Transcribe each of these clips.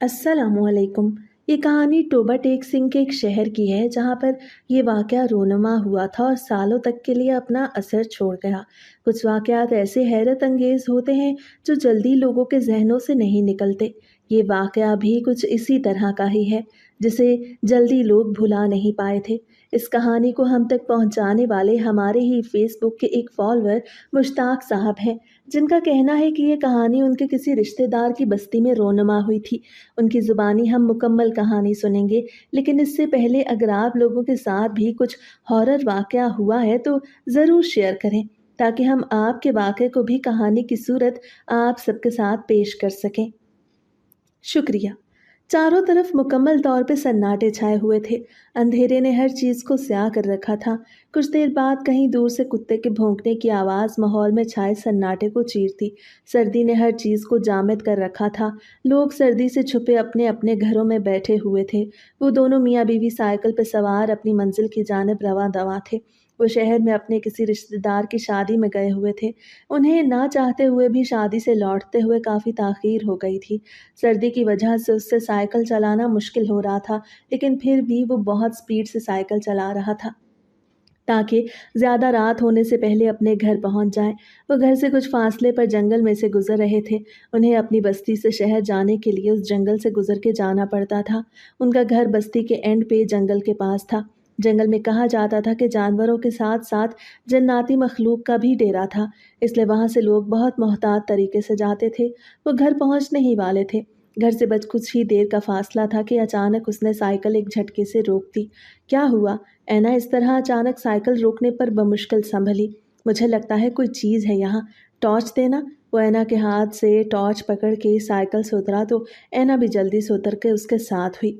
अस्सलाम वालेकुम। ये कहानी टोबा टेक सिंह के एक शहर की है जहाँ पर ये वाक़या रोनुमा हुआ था और सालों तक के लिए अपना असर छोड़ गया। कुछ वाक़यात ऐसे हैरत अंगेज़ होते हैं जो जल्दी लोगों के ज़हनों से नहीं निकलते। ये वाक़या भी कुछ इसी तरह का ही है जिसे जल्दी लोग भुला नहीं पाए थे। इस कहानी को हम तक पहुँचाने वाले हमारे ही फ़ेसबुक के एक फॉलोअर मुश्ताक साहब हैं, जिनका कहना है कि ये कहानी उनके किसी रिश्तेदार की बस्ती में रोनुमा हुई थी। उनकी ज़ुबानी हम मुकम्मल कहानी सुनेंगे, लेकिन इससे पहले अगर आप लोगों के साथ भी कुछ हॉरर वाक़या हुआ है तो ज़रूर शेयर करें, ताकि हम आपके वाक़ये को भी कहानी की सूरत आप सबके साथ पेश कर सकें। शुक्रिया। चारों तरफ मुकम्मल तौर पे सन्नाटे छाए हुए थे। अंधेरे ने हर चीज़ को स्याह कर रखा था। कुछ देर बाद कहीं दूर से कुत्ते के भौंकने की आवाज़ माहौल में छाए सन्नाटे को चीरती। सर्दी ने हर चीज़ को जामिद कर रखा था। लोग सर्दी से छुपे अपने अपने घरों में बैठे हुए थे। वो दोनों मियाँ बीवी साइकिल पर सवार अपनी मंजिल की जानिब रवां दवां थे। वो शहर में अपने किसी रिश्तेदार की शादी में गए हुए थे। उन्हें ना चाहते हुए भी शादी से लौटते हुए काफ़ी ताख़ीर हो गई थी। सर्दी की वजह से उससे साइकिल चलाना मुश्किल हो रहा था, लेकिन फिर भी वो बहुत स्पीड से साइकिल चला रहा था ताकि ज़्यादा रात होने से पहले अपने घर पहुंच जाए। वो घर से कुछ फासले पर जंगल में से गुजर रहे थे। उन्हें अपनी बस्ती से शहर जाने के लिए उस जंगल से गुजर के जाना पड़ता था। उनका घर बस्ती के एंड पे जंगल के पास था। जंगल में कहा जाता था कि जानवरों के साथ साथ जन्नाती मखलूक का भी डेरा था, इसलिए वहाँ से लोग बहुत मोहतात तरीके से जाते थे। वो घर पहुँचने ही वाले थे। घर से बस कुछ ही देर का फासला था कि अचानक उसने साइकिल एक झटके से रोक दी। क्या हुआ? ऐना इस तरह अचानक साइकिल रोकने पर बमुश्किल संभली। मुझे लगता है कोई चीज़ है यहाँ, टॉर्च देना। वो ऐना के हाथ से टॉर्च पकड़ के साइकिल से उतरा तो ऐना भी जल्दी से उतर के उसके साथ हुई।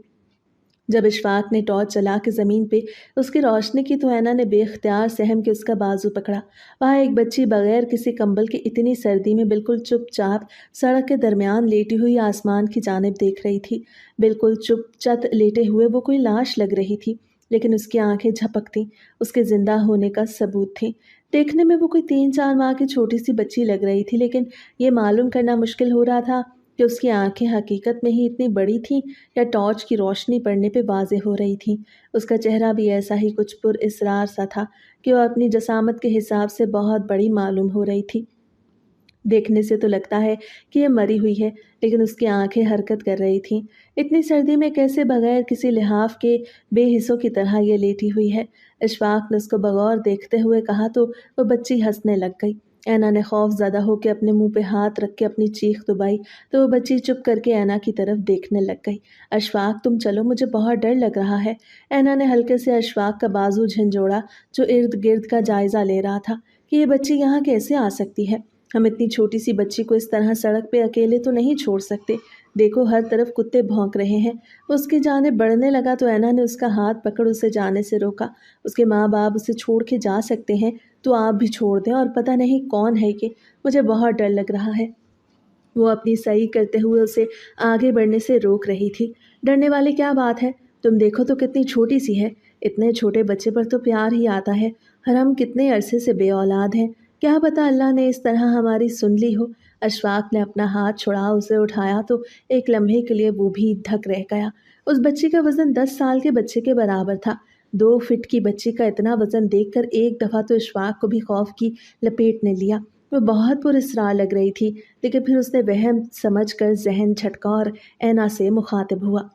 जब इशफाक ने टॉर्च चला के ज़मीन पे उसकी रोशनी की तो ऐना ने बेख्तियार सहम के उसका बाजू पकड़ा। वहाँ एक बच्ची बगैर किसी कंबल के इतनी सर्दी में बिल्कुल चुपचाप सड़क के दरमियान लेटी हुई आसमान की जानिब देख रही थी। बिल्कुल चुप-चत लेटे हुए वो कोई लाश लग रही थी, लेकिन उसकी आंखें झपकती उसके ज़िंदा होने का सबूत थी। देखने में वो कोई 3-4 माह की छोटी-सी बच्ची लग रही थी, लेकिन ये मालूम करना मुश्किल हो रहा था कि उसकी आंखें हकीकत में ही इतनी बड़ी थीं या टॉर्च की रोशनी पड़ने पे वाज़ेह हो रही थी। उसका चेहरा भी ऐसा ही कुछ पुरइस्रार सा था कि वह अपनी जसामत के हिसाब से बहुत बड़ी मालूम हो रही थी। देखने से तो लगता है कि ये मरी हुई है, लेकिन उसकी आंखें हरकत कर रही थीं। इतनी सर्दी में कैसे बगैर किसी लिहाफ के बेहिस्सों की तरह ये लेटी हुई है? इशफाक ने उसको बगौर देखते हुए कहा तो वो बच्ची हंसने लग गई। ऐना ने खौफ ज़दा होकर अपने मुंह पे हाथ रख के अपनी चीख दबाई तो वो बच्ची चुप करके ऐना की तरफ देखने लग गई। अशफाक, तुम चलो, मुझे बहुत डर लग रहा है। ऐना ने हल्के से अशफाक का बाजू झंझोड़ा, जो इर्द गिर्द का जायज़ा ले रहा था कि ये बच्ची यहाँ कैसे आ सकती है। हम इतनी छोटी सी बच्ची को इस तरह सड़क पे अकेले तो नहीं छोड़ सकते। देखो, हर तरफ कुत्ते भौंक रहे हैं। वो उसकी जाने बढ़ने लगा तो ऐना ने उसका हाथ पकड़ उसे जाने से रोका। उसके माँ बाप उसे छोड़ के जा सकते हैं तो आप भी छोड़ दें, और पता नहीं कौन है कि मुझे बहुत डर लग रहा है। वो अपनी सही करते हुए उसे आगे बढ़ने से रोक रही थी। डरने वाली क्या बात है? तुम देखो तो कितनी छोटी सी है। इतने छोटे बच्चे पर तो प्यार ही आता है, और हम कितने अरसे से बेऔलाद हैं। क्या पता अल्लाह ने इस तरह हमारी सुन ली हो। अशफाक ने अपना हाथ छुड़ा उसे उठाया तो एक लम्हे के लिए वो भी धक रह गया। उस बच्ची का वज़न 10 साल के बच्चे के बराबर था। 2 फीट की बच्ची का इतना वज़न देखकर एक दफ़ा तो इशफाक को भी खौफ की लपेट ने लिया। वो बहुत पुरस्रार लग रही थी, लेकिन फिर उसने वहम समझकर ज़हन झटका और ऐना से मुखातिब हुआ।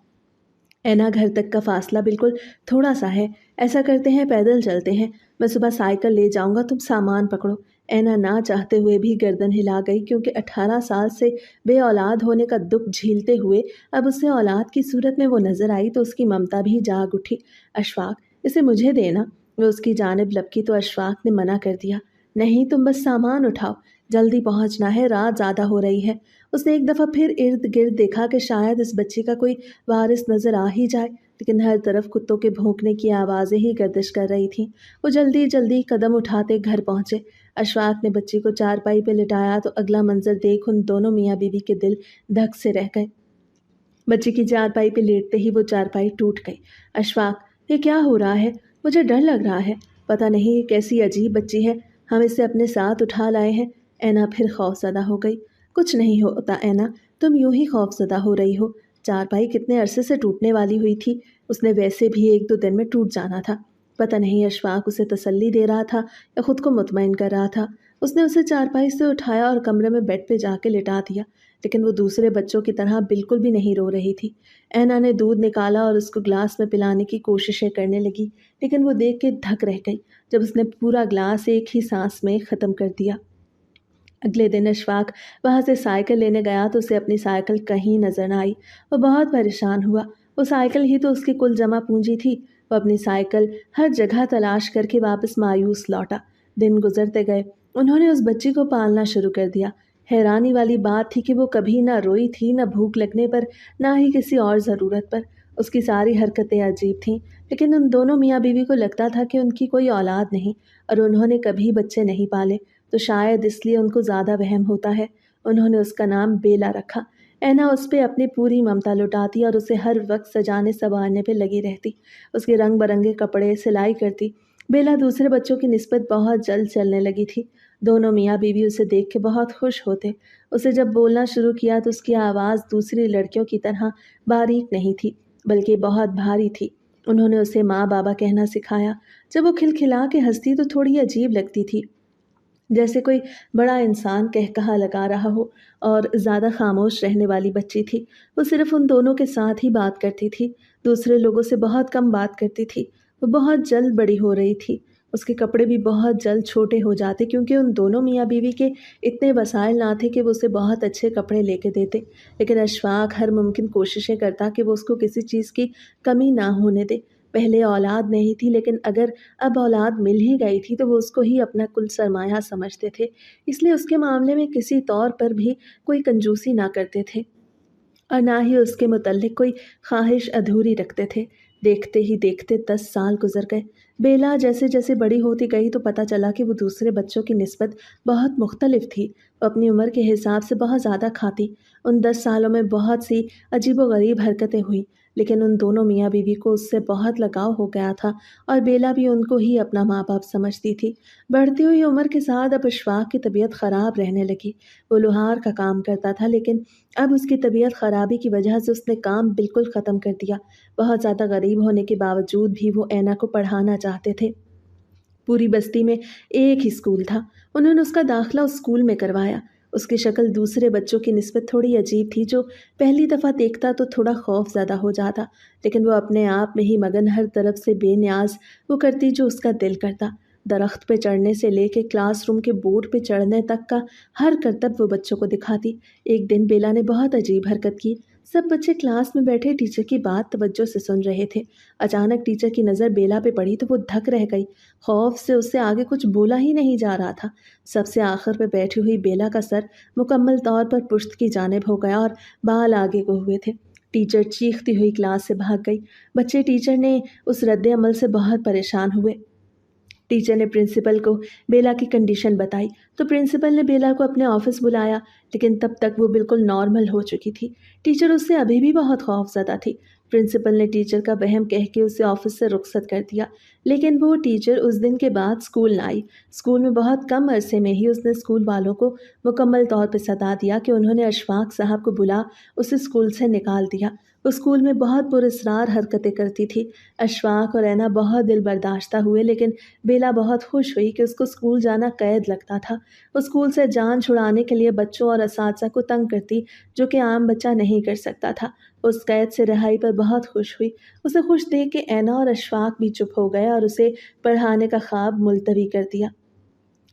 ऐना, घर तक का फासला बिल्कुल थोड़ा सा है। ऐसा करते हैं, पैदल चलते हैं। मैं सुबह साइकिल ले जाऊंगा, तुम सामान पकड़ो। ऐना ना चाहते हुए भी गर्दन हिला गई, क्योंकि 18 साल से बे औलाद होने का दुख झेलते हुए अब उसे औलाद की सूरत में वो नजर आई तो उसकी ममता भी जाग उठी। अशफाक, इसे मुझे देना। वो उसकी जानिब लपकी तो अशफाक ने मना कर दिया। नहीं, तुम बस सामान उठाओ, जल्दी पहुंचना है, रात ज़्यादा हो रही है। उसने एक दफ़ा फिर इर्द गिर्द देखा कि शायद इस बच्ची का कोई वारिस नज़र आ ही जाए, लेकिन हर तरफ कुत्तों के भौंकने की आवाज़ें ही गर्दिश कर रही थीं। वो जल्दी जल्दी कदम उठाते घर पहुंचे। अशफाक ने बच्ची को चारपाई पे लिटाया तो अगला मंजर देख उन दोनों मियाँ बीवी के दिल धक से रह गए। बच्ची की चारपाई पे लेटते ही वो चारपाई टूट गई। अशफाक, ये क्या हो रहा है? मुझे डर लग रहा है। पता नहीं ये कैसी अजीब बच्ची है, हम इसे अपने साथ उठा लाए हैं। ऐना फिर खौफज़दा हो गई। कुछ नहीं होता ऐना, तुम यूं ही खौफज़दा हो रही हो। चारपाई कितने अरसे से टूटने वाली हुई थी, उसने वैसे भी 1-2 दिन में टूट जाना था। पता नहीं अशफाक उसे तसल्ली दे रहा था या खुद को मुतमईन कर रहा था। उसने उसे चारपाई से उठाया और कमरे में बेड पे जाके लिटा दिया, लेकिन वो दूसरे बच्चों की तरह बिल्कुल भी नहीं रो रही थी। ऐना ने दूध निकाला और उसको ग्लास में पिलाने की कोशिशें करने लगी, लेकिन वो देख के धक रह गई जब उसने पूरा ग्लास एक ही सांस में ख़त्म कर दिया। अगले दिन अशफाक वहाँ से साइकिल लेने गया तो उसे अपनी साइकिल कहीं नजर न आई। वो बहुत परेशान हुआ। वो साइकिल ही तो उसकी कुल जमा पूंजी थी। वो अपनी साइकिल हर जगह तलाश करके वापस मायूस लौटा। दिन गुजरते गए। उन्होंने उस बच्ची को पालना शुरू कर दिया। हैरानी वाली बात थी कि वो कभी ना रोई थी, न भूख लगने पर, ना ही किसी और ज़रूरत पर। उसकी सारी हरकतें अजीब थीं, लेकिन उन दोनों मियाँ बीवी को लगता था कि उनकी कोई औलाद नहीं और उन्होंने कभी बच्चे नहीं पाले, तो शायद इसलिए उनको ज़्यादा वहम होता है। उन्होंने उसका नाम बेला रखा। ऐना उस पे अपनी पूरी ममता लुटाती और उसे हर वक्त सजाने संवारने पे लगी रहती। उसके रंग बिरंगे कपड़े सिलाई करती। बेला दूसरे बच्चों की निस्बत बहुत जल्द चलने लगी थी। दोनों मियाँ बीवी उसे देख के बहुत खुश होते। उसे जब बोलना शुरू किया तो उसकी आवाज़ दूसरी लड़कियों की तरह बारीक नहीं थी, बल्कि बहुत भारी थी। उन्होंने उसे माँ बाबा कहना सिखाया। जब वो खिलखिला के हंसती तो थोड़ी अजीब लगती थी, जैसे कोई बड़ा इंसान कहकहा लगा रहा हो। और ज़्यादा खामोश रहने वाली बच्ची थी। वो सिर्फ उन दोनों के साथ ही बात करती थी, दूसरे लोगों से बहुत कम बात करती थी। वो बहुत जल्द बड़ी हो रही थी। उसके कपड़े भी बहुत जल्द छोटे हो जाते, क्योंकि उन दोनों मियाँ बीवी के इतने वसाइल ना थे कि वो उसे बहुत अच्छे कपड़े लेके देते। लेकिन अशफाक हर मुमकिन कोशिशें करता कि वो उसको किसी चीज़ की कमी ना होने दे। पहले औलाद नहीं थी, लेकिन अगर अब औलाद मिल ही गई थी तो वो उसको ही अपना कुल सरमाया समझते थे। इसलिए उसके मामले में किसी तौर पर भी कोई कंजूसी ना करते थे और ना ही उसके मुतल्लिक कोई ख्वाहिश अधूरी रखते थे। देखते ही देखते 10 साल गुजर गए। बेला जैसे जैसे बड़ी होती गई तो पता चला कि वो दूसरे बच्चों की निस्बत बहुत मुख्तलिफ थी। वो अपनी उम्र के हिसाब से बहुत ज़्यादा खाती। उन 10 सालों में बहुत सी अजीबोगरीब हरकतें हुई, लेकिन उन दोनों मियाँ बीवी को उससे बहुत लगाव हो गया था और बेला भी उनको ही अपना माँ बाप समझती थी। बढ़ती हुई उम्र के साथ अब अशफाक की तबीयत ख़राब रहने लगी। वो लोहार का काम करता था, लेकिन अब उसकी तबीयत ख़राबी की वजह से उसने काम बिल्कुल ख़त्म कर दिया। बहुत ज़्यादा गरीब होने के बावजूद भी वो ऐना को पढ़ाना चाहते थे। पूरी बस्ती में एक ही स्कूल था। उन्होंने उसका दाखिला उस स्कूल में करवाया। उसकी शक्ल दूसरे बच्चों की निस्बत थोड़ी अजीब थी। जो पहली दफ़ा देखता तो थोड़ा खौफ ज़्यादा हो जाता, लेकिन वो अपने आप में ही मगन, हर तरफ से बेनियाज वो करती जो उसका दिल करता। दरख्त पे चढ़ने से लेके क्लासरूम के बोर्ड पे चढ़ने तक का हर करतब वो बच्चों को दिखाती। एक दिन बेला ने बहुत अजीब हरकत की। सब बच्चे क्लास में बैठे टीचर की बात तवज्जो से सुन रहे थे। अचानक टीचर की नज़र बेला पे पड़ी तो वो धक रह गई। खौफ से उससे आगे कुछ बोला ही नहीं जा रहा था। सबसे आखिर पे बैठी हुई बेला का सर मुकम्मल तौर पर पुश्त की जानिब हो गया और बाल आगे को हुए थे। टीचर चीखती हुई क्लास से भाग गई। बच्चे टीचर ने उस रद्द अमल से बहुत परेशान हुए। टीचर ने प्रिंसिपल को बेला की कंडीशन बताई तो प्रिंसिपल ने बेला को अपने ऑफिस बुलाया, लेकिन तब तक वो बिल्कुल नॉर्मल हो चुकी थी। टीचर उससे अभी भी बहुत खौफज़दा थी। प्रिंसिपल ने टीचर का वहम कह के उसे ऑफिस से रुखसत कर दिया, लेकिन वो टीचर उस दिन के बाद स्कूल न आई। स्कूल में बहुत कम अरसे में ही उसने स्कूल वालों को मुकम्मल तौर पर सता दिया कि उन्होंने अशफाक साहब को बुला उसे स्कूल से निकाल दिया। वो स्कूल में बहुत पुरस्रार हरकतें करती थी। अशफाक और ऐना बहुत दिल बर्दाश्ता हुए, लेकिन बेला बहुत खुश हुई कि उसको स्कूल जाना कैद लगता था। वो स्कूल से जान छुड़ाने के लिए बच्चों और असातिज़ा को तंग करती, जो कि आम बच्चा नहीं कर सकता था। उस कैद से रिहाई पर बहुत खुश हुई। उसे खुश देख के ऐना और अशफाक भी चुप हो गए और उसे पढ़ाने का ख्वाब मुलतवी कर दिया।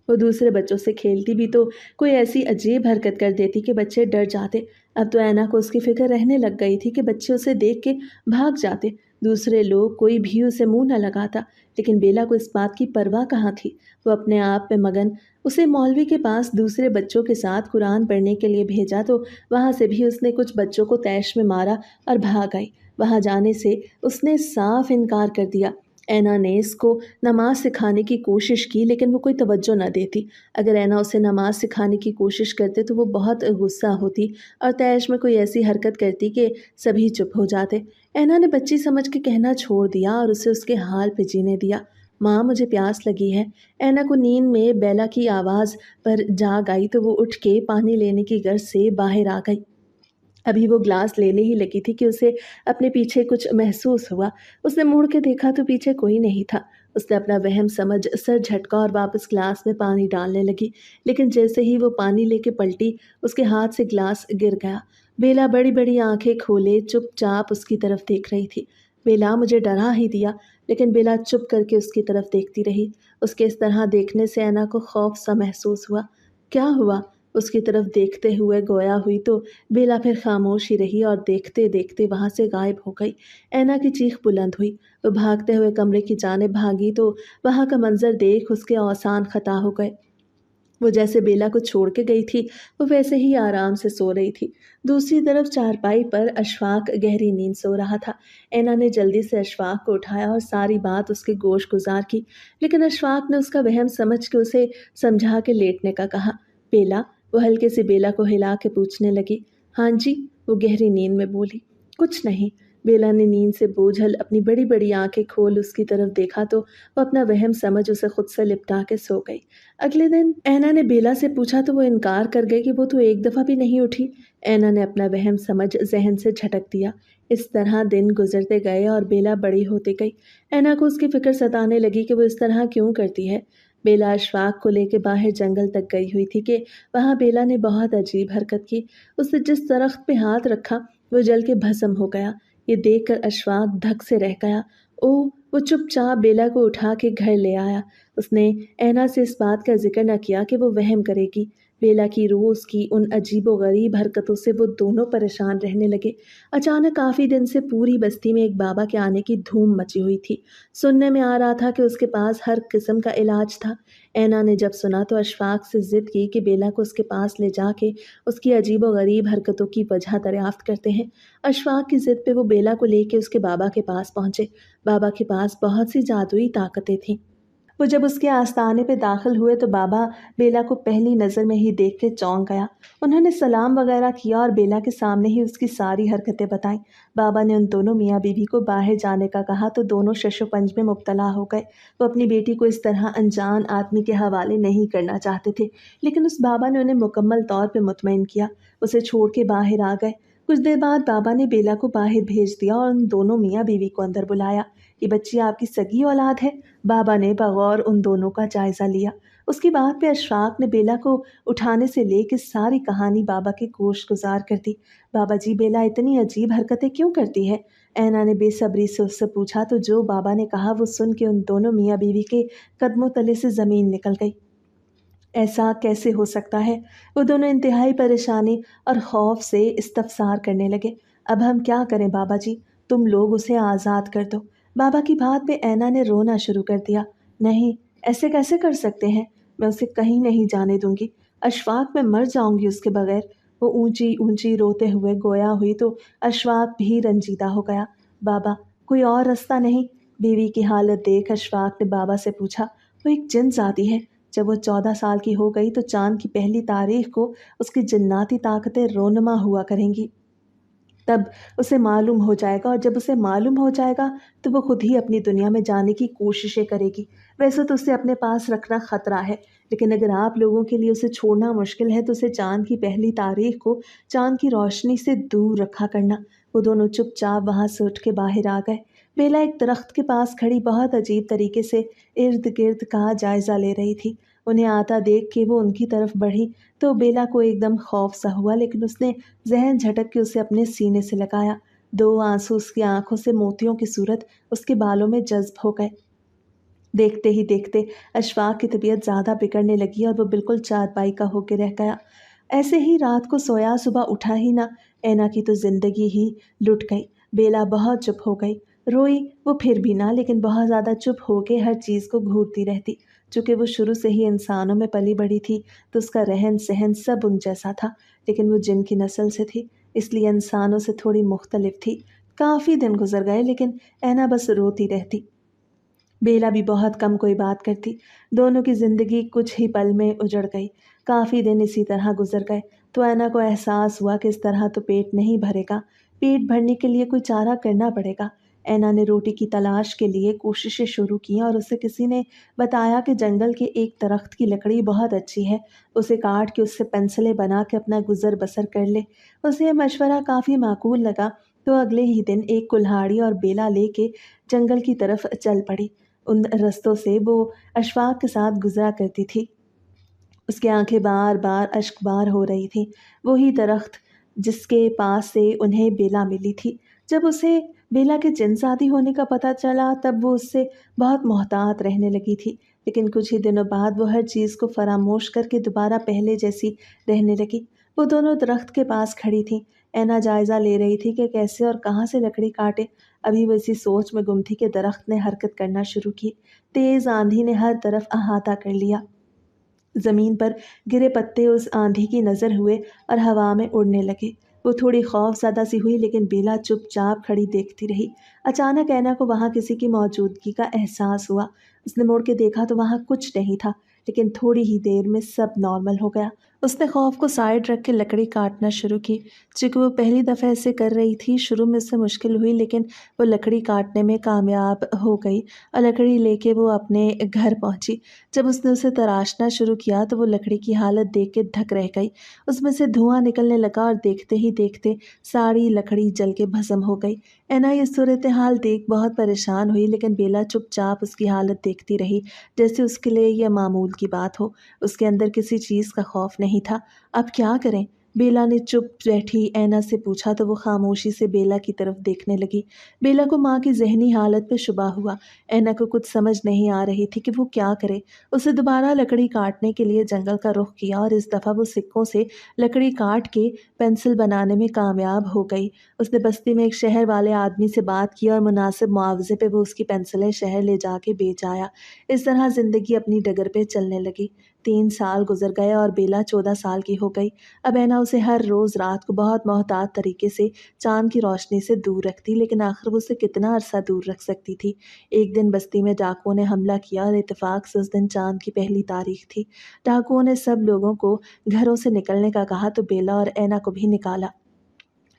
वो दूसरे बच्चों से खेलती भी तो कोई ऐसी अजीब हरकत कर देती कि बच्चे डर जाते। अब तो ऐना को उसकी फिक्र रहने लग गई थी कि बच्चे उसे देख के भाग जाते। दूसरे लोग कोई भी उसे मुंह न लगाता, लेकिन बेला को इस बात की परवाह कहाँ थी। वो अपने आप में मगन। उसे मौलवी के पास दूसरे बच्चों के साथ कुरान पढ़ने के लिए भेजा तो वहाँ से भी उसने कुछ बच्चों को तैश में मारा और भाग आई। वहाँ जाने से उसने साफ इनकार कर दिया। ऐना ने इसको नमाज सिखाने की कोशिश की, लेकिन वो कोई तवज्जो न देती। अगर ऐना उसे नमाज सिखाने की कोशिश करते तो वो बहुत गुस्सा होती और तैश में कोई ऐसी हरकत करती कि सभी चुप हो जाते। ऐना ने बच्ची समझ के कहना छोड़ दिया और उसे उसके हाल पे जीने दिया। माँ, मुझे प्यास लगी है। ऐना को नींद में बेला की आवाज़ पर जाग आई तो वो उठ के पानी लेने की गर्ज से बाहर आ गई। अभी वो ग्लास लेने ही लगी थी कि उसे अपने पीछे कुछ महसूस हुआ। उसने मुड़ के देखा तो पीछे कोई नहीं था। उसने अपना वहम समझ सर झटका और वापस ग्लास में पानी डालने लगी, लेकिन जैसे ही वो पानी लेके पलटी, उसके हाथ से ग्लास गिर गया। बेला बड़ी-बड़ी आंखें खोले चुपचाप उसकी तरफ देख रही थी। बेला, मुझे डरा ही दिया। लेकिन बेला चुप करके उसकी तरफ देखती रही। उसके इस तरह देखने से ऐना को खौफ सा महसूस हुआ। क्या हुआ? उसकी तरफ देखते हुए गोया हुई तो बेला फिर खामोश ही रही और देखते देखते वहां से गायब हो गई। ऐना की चीख बुलंद हुई। वो भागते हुए कमरे की जानिब भागी तो वहां का मंजर देख उसके औसान खता हो गए। वो जैसे बेला को छोड़ के गई थी, वो वैसे ही आराम से सो रही थी। दूसरी तरफ चारपाई पर अशफाक गहरी नींद सो रहा था। ऐना ने जल्दी से अशफाक को उठाया और सारी बात उसके गोश गुजार की, लेकिन अशफाक ने उसका वहम समझ के उसे समझा के लेटने का कहा। बेला, वो हल्के से बेला को हिला के पूछने लगी। हाँ जी, वो गहरी नींद में बोली। कुछ नहीं। बेला ने नींद से बोझल अपनी बड़ी बड़ी आंखें खोल उसकी तरफ देखा तो वो अपना वहम समझ उसे खुद से लिपटा के सो गई। अगले दिन ऐना ने बेला से पूछा तो वो इनकार कर गई कि वो तो एक दफ़ा भी नहीं उठी। ऐना ने अपना वहम समझ ज़हन से झटक दिया। इस तरह दिन गुजरते गए और बेला बड़ी होती गई। ऐना को उसकी फ़िक्र सताने लगी कि वो इस तरह क्यों करती है। बेला अशफाक को लेके बाहर जंगल तक गई हुई थी कि वहाँ बेला ने बहुत अजीब हरकत की। उसने जिस दरख्त पे हाथ रखा, वो जल के भस्म हो गया। ये देखकर अशफाक धक से रह गया। ओह! वो चुपचाप बेला को उठा के घर ले आया। उसने ऐना से इस बात का ज़िक्र न किया कि वो वहम करेगी। बेला की रोज़ की उन अजीबो-गरीब हरकतों से वो दोनों परेशान रहने लगे। अचानक काफ़ी दिन से पूरी बस्ती में एक बाबा के आने की धूम मची हुई थी। सुनने में आ रहा था कि उसके पास हर किस्म का इलाज था। ऐना ने जब सुना तो अशफाक से ज़िद की कि बेला को उसके पास ले जाके उसकी अजीबो-गरीब हरकतों की वजह दरियाफ़्त करते हैं। अशफाक की ज़िद पे वो बेला को लेके उसके बाबा के पास पहुँचे। बाबा के पास बहुत सी जादुई ताकतें थीं। वो जब उसके आस्ताने पे दाखिल हुए तो बाबा बेला को पहली नज़र में ही देख के चौंक गया। उन्होंने सलाम वगैरह किया और बेला के सामने ही उसकी सारी हरकतें बताईं। बाबा ने उन दोनों मियाँ बीवी को बाहर जाने का कहा तो दोनों शशोपंज में मुब्तला हो गए। वो अपनी बेटी को इस तरह अनजान आदमी के हवाले नहीं करना चाहते थे, लेकिन उस बाबा ने उन्हें मुकम्मल तौर पे मुतमईन किया। उसे छोड़ के बाहर आ गए। कुछ देर बाद बाबा ने बेला को बाहर भेज दिया और उन दोनों मियाँ बीवी को अंदर बुलाया। ये बच्ची आपकी सगी औलाद है? बाबा ने बगौर उन दोनों का जायज़ा लिया। उसकी बात पे अशफाक ने बेला को उठाने से लेके सारी कहानी बाबा के गोश गुजार कर दी। बाबा जी, बेला इतनी अजीब हरकतें क्यों करती है? ऐना ने बेसब्री से उससे पूछा तो जो बाबा ने कहा वो सुन के उन दोनों मियाँ बीवी के कदमों तले से ज़मीन निकल गई। ऐसा कैसे हो सकता है? वो दोनों इंतहाई परेशानी और खौफ से इस्तफसार करने लगे। अब हम क्या करें बाबा जी? तुम लोग उसे आज़ाद कर दो। बाबा की बात पे ऐना ने रोना शुरू कर दिया। नहीं, ऐसे कैसे कर सकते हैं? मैं उसे कहीं नहीं जाने दूंगी। अशफाक, मैं मर जाऊंगी उसके बगैर। वो ऊंची ऊंची रोते हुए गोया हुई तो अशफाक भी रंजीदा हो गया। बाबा, कोई और रास्ता नहीं? बीवी की हालत देख अशफाक ने बाबा से पूछा। वो एक जिन जाती है। जब वो 14 साल की हो गई तो चाँद की पहली तारीख को उसकी जिन्नाती ताकतें रोनुमा हुआ करेंगी। तब उसे मालूम हो जाएगा और जब उसे मालूम हो जाएगा तो वो खुद ही अपनी दुनिया में जाने की कोशिशें करेगी। वैसे तो उसे अपने पास रखना ख़तरा है, लेकिन अगर आप लोगों के लिए उसे छोड़ना मुश्किल है तो उसे चाँद की पहली तारीख को चाँद की रोशनी से दूर रखा करना। वो दोनों चुपचाप वहाँ से उठ के बाहर आ गए। बेला एक दरख्त के पास खड़ी बहुत अजीब तरीके से इर्द-गिर्द का जायज़ा ले रही थी। उन्हें आता देख के वो उनकी तरफ बढ़ी तो बेला को एकदम खौफ सा हुआ, लेकिन उसने ज़हन झटक के उसे अपने सीने से लगाया। 2 आँसू उसकी आँखों से मोतियों की सूरत उसके बालों में जज़्ब हो गए। देखते ही देखते अशफाक की तबीयत ज़्यादा बिगड़ने लगी और वो बिल्कुल चारपाई का होके रह गया। ऐसे ही रात को सोया, सुबह उठा ही ना। ऐना की तो ज़िंदगी ही लुट गई। बेला बहुत चुप हो गई। रोई वो फिर भी ना, लेकिन बहुत ज़्यादा चुप होके हर चीज़ को घूरती रहती। चूँकि वो शुरू से ही इंसानों में पली बड़ी थी, तो उसका रहन-सहन सब उन जैसा था। लेकिन वो जिन की नस्ल से थी, इसलिए इंसानों से थोड़ी मुख्तलिफ थी। काफ़ी दिन गुज़र गए, लेकिन ऐना बस रोती रहती। बेला भी बहुत कम कोई बात करती। दोनों की ज़िंदगी कुछ ही पल में उजड़ गई। काफ़ी दिन इसी तरह गुज़र गए, तो ऐना को एहसास हुआ कि इस तरह तो पेट नहीं भरेगा। पेट भरने के लिए कोई चारा करना पड़ेगा। اینا نے روٹی کی تلاش کے لیے کوششیں شروع کی اور اسے کسی نے بتایا کہ جنگل کے ایک درخت کی لکڑی بہت اچھی ہے، اسے کاٹ کے اس سے پنسلیں بنا کے اپنا گزر بسر کر لے۔ اسے یہ مشورہ کافی معقول لگا تو اگلے ہی دن ایک کلہاڑی اور بیلا لے کے جنگل کی طرف چل پڑی۔ ان رستوں سے وہ اشفاق کے ساتھ گزرا کرتی تھی، اس کی آنکھیں بار بار اشک بار ہو رہی تھیں۔ وہی درخت جس کے پاس سے انہیں بیلا ملی تھی۔ جب اسے بیلا کے جنس عادی ہونے کا پتہ چلا تب وہ اس سے بہت محتاط رہنے لگی تھی، لیکن کچھ ہی دنوں بعد وہ ہر چیز کو فراموش کر کے دوبارہ پہلے جیسی رہنے لگی۔ وہ دونوں درخت کے پاس کھڑی تھیں۔ اینا جائزہ لے رہی تھی کہ کیسے اور کہاں سے لکڑی کاٹے۔ ابھی وہ اسی سوچ میں گم تھی کہ درخت نے حرکت کرنا شروع کی۔ تیز آندھی نے ہر طرف احاطہ کر لیا۔ زمین پر گرے پتے اس آندھی کی نظر ہوئے اور ہوا میں اڑنے لگے۔ وہ تھوڑی خوف زدہ سی ہوئی لیکن بیلا چپ چاپ کھڑی دیکھتی رہی۔ اچانک اینا کو وہاں کسی کی موجودگی کا احساس ہوا۔ اس نے مڑ کے دیکھا تو وہاں کچھ نہیں تھا، لیکن تھوڑی ہی دیر میں سب نارمل ہو گیا۔ اس نے خوف کو سائڈ رکھ کے لکڑی کاٹنا شروع کی۔ چونکہ وہ پہلی دفعہ اسے کر رہی تھی، شروع میں اس سے مشکل ہوئی لیکن وہ لکڑی کاٹنے میں کامیاب ہو گئی اور لکڑی لے کے وہ اپنے گھر پہنچی۔ جب اس نے اسے تراشنا شروع کیا تو وہ لکڑی کی حالت دیکھ کے دھک رہ گئی۔ اس میں سے دھواں نکلنے لگا اور دیکھتے ہی دیکھتے ساری لکڑی جل کے بھسم ہو گئی۔ اینا یہ صورتحال دیکھ بہت پریشان ہوئی لیکن بیلا چپ چاپ اس کی حالت دیکھتی رہی جیسے اس کے لیے یہ معمول کی بات ہو۔ اس کے اندر کسی چیز کا خوف نہیں تھا۔ اب کیا کریں؟ بیلا نے چپ بیٹھی اینا سے پوچھا تو وہ خاموشی سے بیلا کی طرف دیکھنے لگی۔ بیلا کو ماں کی ذہنی حالت پہ شبہ ہوا۔ اینا کو کچھ سمجھ نہیں آ رہی تھی کہ وہ کیا کرے۔ اسے دوبارہ لکڑی کاٹنے کے لیے جنگل کا رخ کیا اور اس دفعہ وہ سکوں سے لکڑی کاٹ کے پنسل بنانے میں کامیاب ہو گئی۔ اس نے بستی میں ایک شہر والے آدمی سے بات کی اور مناسب معاوضے پہ وہ اس کی پنسلیں شہر لے جا کے بیچ آیا۔ اس طرح زندگی اپنی ڈگر پہ چلنے لگی۔ 3 سال گزر گئے اور بیلا 14 سال کی ہو گئی۔ اب اینا اسے ہر روز رات کو بہت محتاط طریقے سے چاند کی روشنی سے دور رکھتی، لیکن آخر وہ اسے کتنا عرصہ دور رکھ سکتی تھی۔ ایک دن بستی میں ڈاکوؤں نے حملہ کیا اور اتفاق سے اس دن چاند کی پہلی تاریخ تھی۔ ڈاکوؤں نے سب لوگوں کو گھروں سے نکلنے کا کہا تو بیلا اور اینا کو بھی نکالا۔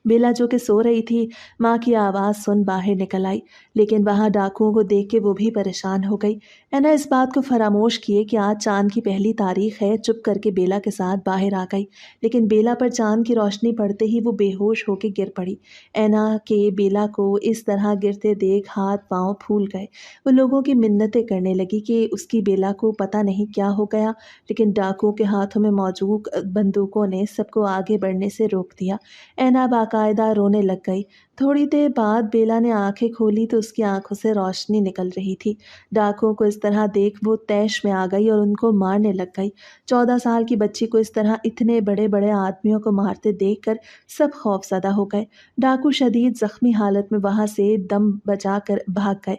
بیلا جو کہ سو رہی تھی ماں کی آواز سن باہر نکل آئی، لیکن وہاں ڈاکوؤں کو دیکھ کے وہ بھی پریشان ہو گئی۔ اینا اس بات کو فراموش کیے کہ آج چاند کی پہلی تاریخ ہے چپ کر کے بیلا کے ساتھ باہر آ گئی، لیکن بیلا پر چاند کی روشنی پڑتے ہی وہ بے ہوش ہو کے گر پڑی۔ اینا کے بیلا کو اس طرح گرتے دیکھ ہاتھ پاؤں پھول گئے۔ وہ لوگوں کی منتیں کرنے لگی کہ اس کی بیلا کو پتہ نہیں کیا ہو گیا، لیکن ڈاکوؤں کے ہاتھوں میں موجود بندوقوں نے سب کو آگے بڑھنے سے روک دیا۔ اینا باقاعدہ رونے لگ گئی۔ تھوڑی دیر بعد بیلا نے آنکھیں کھولی تو اس کی آنکھوں سے روشنی نکل رہی تھی۔ ڈاکوؤں کو اس طرح دیکھ وہ طیش میں آ گئی اور ان کو مارنے لگ گئی۔ 14 سال کی بچی کو اس طرح اتنے بڑے بڑے آدمیوں کو مارتے دیکھ کر سب خوف زدہ ہو گئے۔ ڈاکو شدید زخمی حالت میں وہاں سے دم بچا کر بھاگ گئے،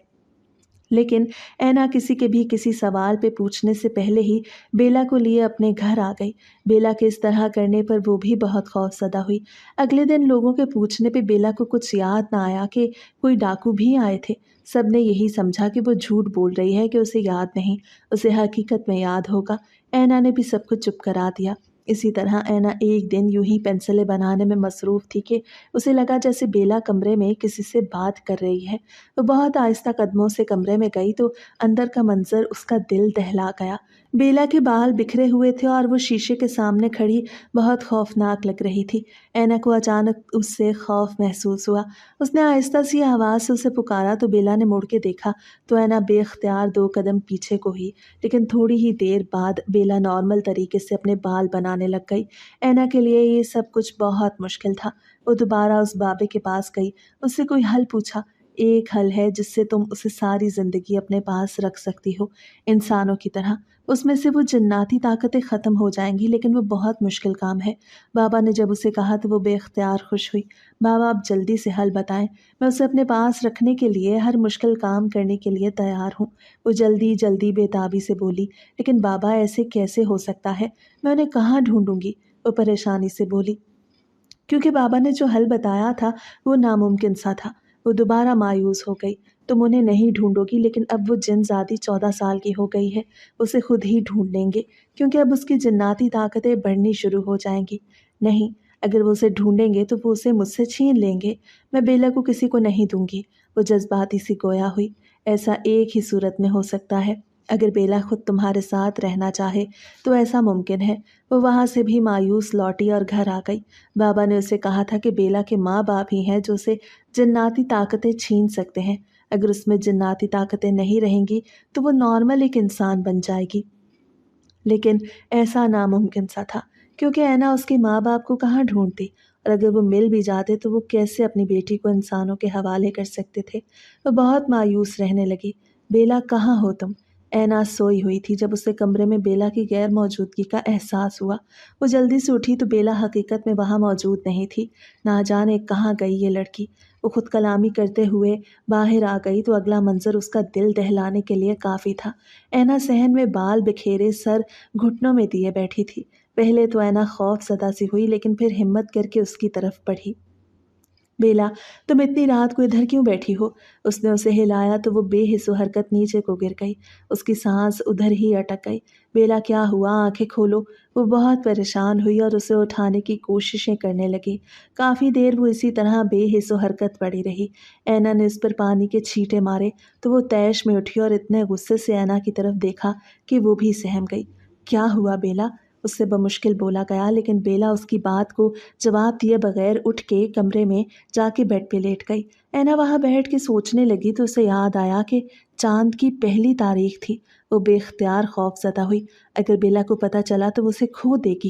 لیکن اینا کسی کے بھی کسی سوال پہ پوچھنے سے پہلے ہی بیلا کو لیے اپنے گھر آ گئی۔ بیلا کے اس طرح کرنے پر وہ بھی بہت خوف زدہ ہوئی۔ اگلے دن لوگوں کے پوچھنے پہ بیلا کو کچھ یاد نہ آیا کہ کوئی ڈاکو بھی آئے تھے۔ سب نے یہی سمجھا کہ وہ جھوٹ بول رہی ہے کہ اسے یاد نہیں، اسے حقیقت میں یاد ہوگا۔ اینا نے بھی سب کو چپ کرا دیا۔ اسی طرح اینا ایک دن یوں ہی پنسلیں بنانے میں مصروف تھی کہ اسے لگا جیسے بیلا کمرے میں کسی سے بات کر رہی ہے۔ وہ بہت آہستہ قدموں سے کمرے میں گئی تو اندر کا منظر اس کا دل دہلا گیا۔ بیلا کے بال بکھرے ہوئے تھے اور وہ شیشے کے سامنے کھڑی بہت خوفناک لگ رہی تھی۔ اینا کو اچانک اس سے خوف محسوس ہوا۔ اس نے آہستہ سی آواز سے اسے پکارا تو بیلا نے مڑ کے دیکھا تو اینا بے اختیار 2 قدم پیچھے کو ہوئی، لیکن تھوڑی ہی دیر بعد بیلا نارمل طریقے سے اپنے بال بنانے لگ گئی۔ اینا کے لیے یہ سب کچھ بہت مشکل تھا۔ وہ دوبارہ اس بابے کے پاس گئی، اس سے کوئی حل پوچھا۔ ایک حل ہے جس سے تم اسے ساری زندگی اپنے پاس رکھ سکتی ہو، انسانوں کی طرح۔ اس میں سے وہ جناتی طاقتیں ختم ہو جائیں گی، لیکن وہ بہت مشکل کام ہے۔ بابا نے جب اسے کہا تو وہ بے اختیار خوش ہوئی۔ بابا آپ جلدی سے حل بتائیں، میں اسے اپنے پاس رکھنے کے لیے ہر مشکل کام کرنے کے لیے تیار ہوں۔ وہ جلدی جلدی بے تابی سے بولی۔ لیکن بابا ایسے کیسے ہو سکتا ہے، میں انہیں کہاں ڈھونڈوں گی؟ وہ پریشانی سے بولی۔ کیونکہ بابا نے جو حل بتایا تھا وہ ناممکن سا تھا۔ وہ دوبارہ مایوس ہو گئی۔ تم انہیں نہیں ڈھونڈو گی، لیکن اب وہ جن زادی 14 سال کی ہو گئی ہے، اسے خود ہی ڈھونڈ لیں گے، کیونکہ اب اس کی جناتی طاقتیں بڑھنی شروع ہو جائیں گی۔ نہیں، اگر وہ اسے ڈھونڈیں گے تو وہ اسے مجھ سے چھین لیں گے۔ میں بیلا کو کسی کو نہیں دوں گی۔ وہ جذباتی سی گویا ہوئی۔ ایسا ایک ہی صورت میں ہو سکتا ہے، اگر بیلا خود تمہارے ساتھ رہنا چاہے تو ایسا ممکن ہے۔ وہ وہاں سے بھی مایوس لوٹی اور گھر آ گئی۔ بابا نے اسے کہا تھا کہ بیلا کے ماں باپ ہی ہیں جو اسے جناتی طاقتیں چھین سکتے ہیں۔ اگر اس میں جناتی طاقتیں نہیں رہیں گی تو وہ نارمل ایک انسان بن جائے گی۔ لیکن ایسا ناممکن سا تھا، کیونکہ اینا اس کے ماں باپ کو کہاں ڈھونڈتی، اور اگر وہ مل بھی جاتے تو وہ کیسے اپنی بیٹی کو انسانوں کے حوالے کر سکتے تھے۔ وہ بہت مایوس رہنے لگی۔ بیلا کہاں ہو تم؟ اینا سوئی ہوئی تھی جب اسے کمرے میں بیلا کی غیر موجودگی کا احساس ہوا۔ وہ جلدی سے اٹھی تو بیلا حقیقت میں وہاں موجود نہیں تھی۔ نہ جانے کہاں گئی یہ لڑکی۔ وہ خود کلامی کرتے ہوئے باہر آ گئی تو اگلا منظر اس کا دل دہلانے کے لیے کافی تھا۔ اینا صحن میں بال بکھیرے سر گھٹنوں میں دیے بیٹھی تھی۔ پہلے تو اینا خوف زدہ سی ہوئی، لیکن پھر ہمت کر کے اس کی طرف بڑھی۔ بیلا، تم اتنی رات کو ادھر کیوں بیٹھی ہو؟ اس نے اسے ہلایا تو وہ بے حس و حرکت نیچے کو گر گئی۔ اس کی سانس ادھر ہی اٹک گئی۔ بیلا، کیا ہوا؟ آنکھیں کھولو۔ وہ بہت پریشان ہوئی اور اسے اٹھانے کی کوششیں کرنے لگی۔ کافی دیر وہ اسی طرح بے حس و حرکت پڑی رہی۔ اینا نے اس پر پانی کے چھینٹے مارے تو وہ طیش میں اٹھی اور اتنے غصے سے اینا کی طرف دیکھا کہ وہ بھی سہم گئی۔ کیا ہوا بیلا؟ اس سے بمشکل بولا گیا، لیکن بیلا اس کی بات کو جواب دیے بغیر اٹھ کے کمرے میں جا کے بیڈ پہ لیٹ گئی۔ اینا وہاں بیٹھ کے سوچنے لگی تو اسے یاد آیا کہ چاند کی پہلی تاریخ تھی۔ وہ بے اختیار خوف زدہ ہوئی۔ اگر بیلا کو پتہ چلا تو وہ اسے کھو دے گی۔